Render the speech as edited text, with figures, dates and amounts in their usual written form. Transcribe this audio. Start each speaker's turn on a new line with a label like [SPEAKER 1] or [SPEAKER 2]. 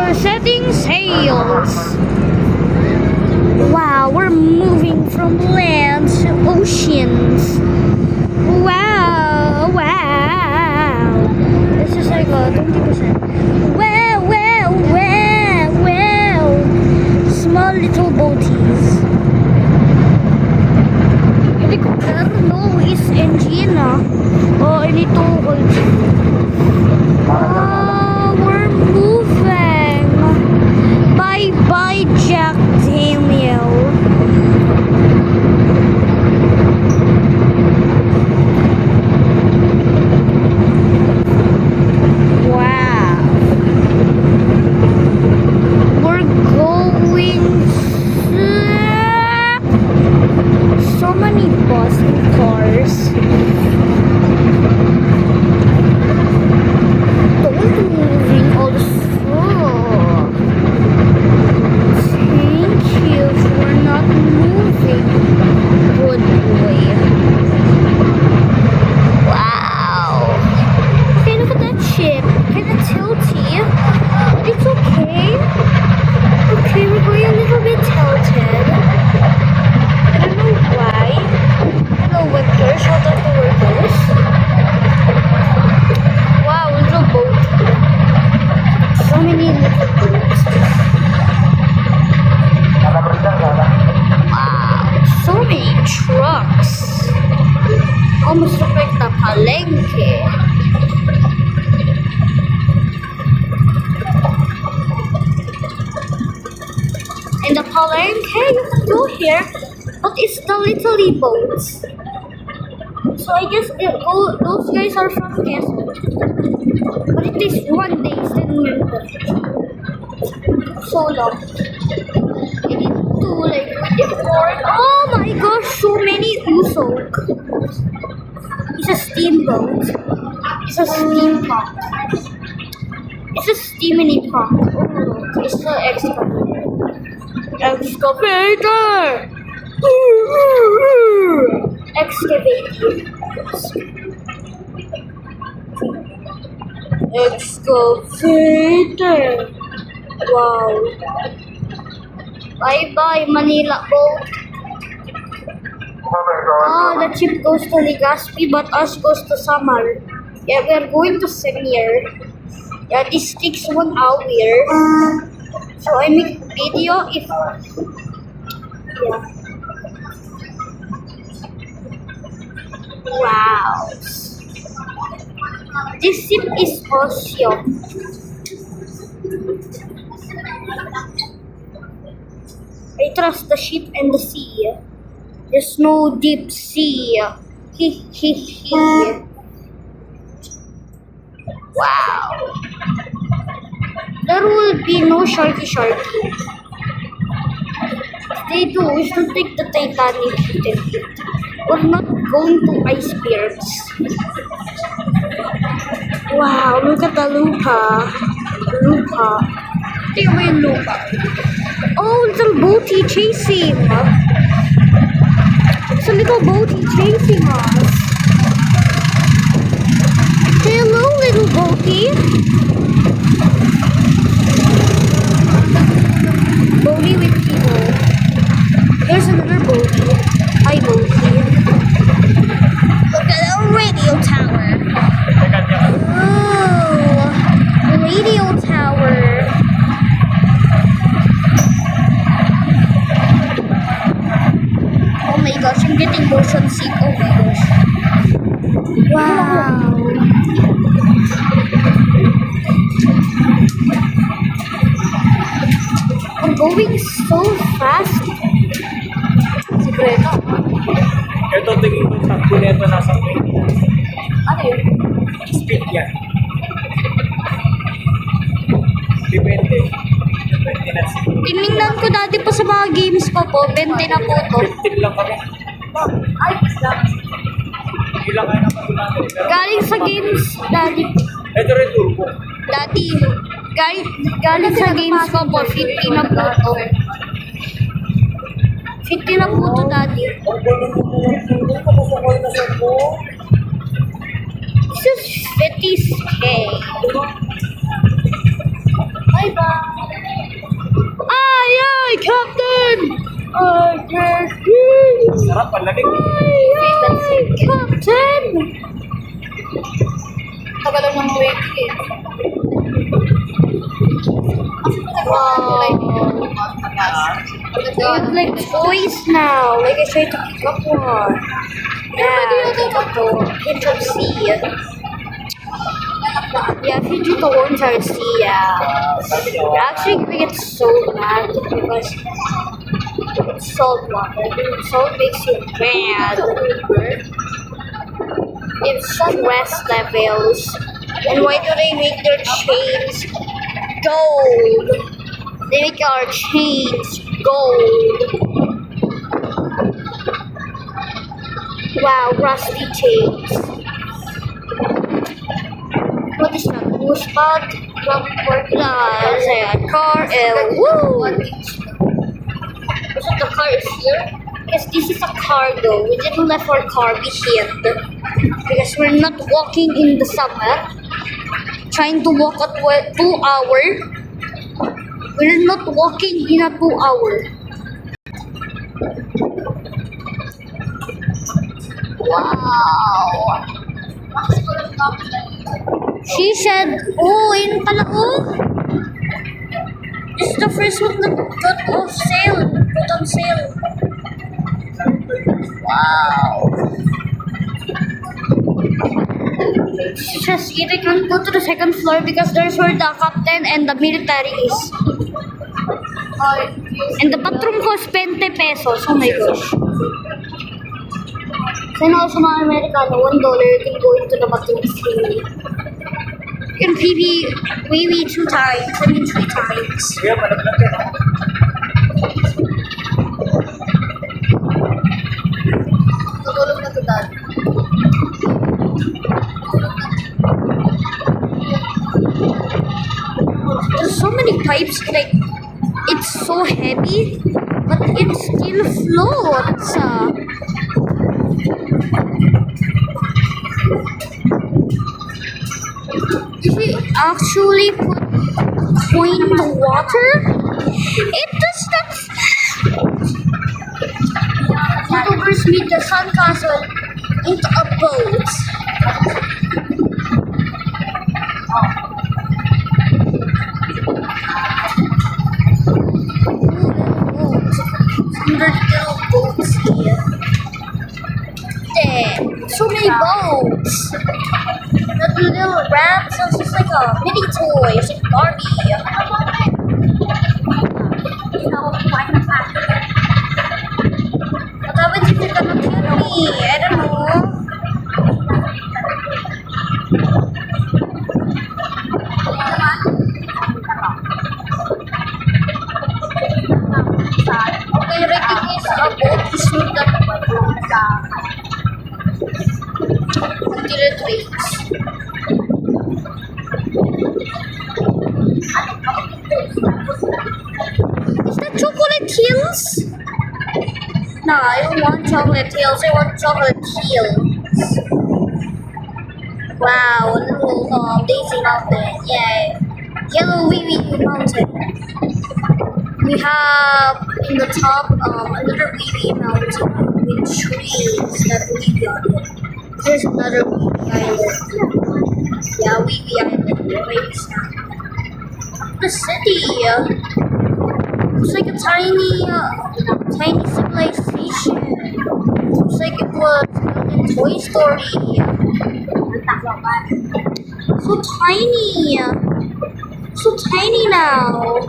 [SPEAKER 1] are setting sails. Wow, we're moving from land to oceans. Wow, wow. This is like a 20%. Wow, wow, wow, wow. Small little boaties. Helicopter? No, it's engine. Oh, I need to hold. We're moving. Bye bye, Jack Daniel. Wow. We're going so many bus and cars. Moving also. Thank you for not moving. Good boy. Wow. Okay, look at that ship. Kinda tilty. It's okay. Okay, we're going a little bit tilted. I don't know why. Hello, Winters. How does the word goes? Wow, little boat. So many little boats. Wow, so many trucks. Almost look like the Palenque. In the Palenque, you can go here, but it's the little boats. So I guess those guys are from Quezon. But it is 1 day, 10 minutes. So long. I need to like import. Oh my gosh, so many Usok. It's a steamboat. It's a steam pump. It's a steaming pump. Oh look, it's the excavator. Excavator. Excavator. Wow. Bye bye, Manila boat. The ship goes to Legazpi, but us goes to Samar. Yeah, we are going to Semir. Yeah, this takes 1 hour. So I make video if. Yeah. Wow. This ship is awesome. I trust the ship and the sea. There's no deep sea. He. Wow. There will be no sharky. If they do, we should take the Titanic. We're not going to icebergs. Wow, look at the Lupa. Tingnan mo yung Lupa. Oh, little boaty chasing. It's a little boaty chasing us. Hello, little boaty. Boaty with people. There's another boaty. Hi, boaty. Look at the radio tower. Oh, radio tower. Oh my gosh, I'm getting motion sick. Oh my gosh. Wow. I'm going so fast. Secreto.
[SPEAKER 2] Ito tingin ko takbo nito nasa 20.
[SPEAKER 1] Ano yun?
[SPEAKER 2] Speed yan. Depende. Depende na speed.
[SPEAKER 1] Tinignan ko dati pa sa mga games ko po. 20 na po to.
[SPEAKER 2] 15 lang kami.
[SPEAKER 1] Ay, lang.
[SPEAKER 2] Hindi lang kaya naman natin. Pero
[SPEAKER 1] Galing sa games dati.
[SPEAKER 2] ito rin turbo.
[SPEAKER 1] Dati. Galing sa games ko po. 50 na po to. 50 na po to dati.
[SPEAKER 2] Ang ganun mo mo. Kapasakay na sa po.
[SPEAKER 1] This is 50K. Bye bye. Captain! I can't hear you!
[SPEAKER 2] Sarap, palamig.
[SPEAKER 1] Ay, Captain!
[SPEAKER 3] Tagal lang ng wake eh.
[SPEAKER 1] Wow. They have like toys now. Like I tried to pick up one. Yeah, pick up the hint of sea. Yeah, if you do the ones I see, yeah. You're actually gonna get so mad because it's salt water. Salt makes you mad. It's stress levels. And why do they make their chains gold? They make our chains gold. Wow, rusty chains. What is that? Musbad, rubber glass, a car, woo! So the car is here? Yes, this is a cargo. We didn't let our car behind because we're not walking in the summer. Trying to walk at 2 hours. We're not walking in a 2 hour. Wow. She said, oh, yun pala, oh. This is the first one that got off sale. Put on sale. Wow. She says, they can't go to the second floor because there's where the captain and the military is. And the bathroom costs 20 pesos. Oh my gosh. Then also mga Americano, $1 you can go into the bathroom freely. You can pee 2 times, I mean 3 times.
[SPEAKER 2] Kaya malaglag yan, ha?
[SPEAKER 3] Tutulog na to, Dad.
[SPEAKER 1] There's so many pipes, like, it's so heavy, but it still floats. If we actually put coin in the water, it does not. YouTubers meet the sandcastle into a boat. Little boats here. There, so many boats. That little rat sounds just like a mini toy. It's like Barbie. What happens if you're gonna kill me? I don't know. Okay, recognize a boat is with the Is that chocolate hills? No, I don't want chocolate hills. I want chocolate hills. Wow, a little daisy mountain. Yay. Yellow wee mountain. We have in the top another wee mountain with trees that wee on it. There's another wee island. Yeah, wee island. Wait, the city. It's like a tiny civilization. It's like it was built in Toy Story. So tiny. So tiny now.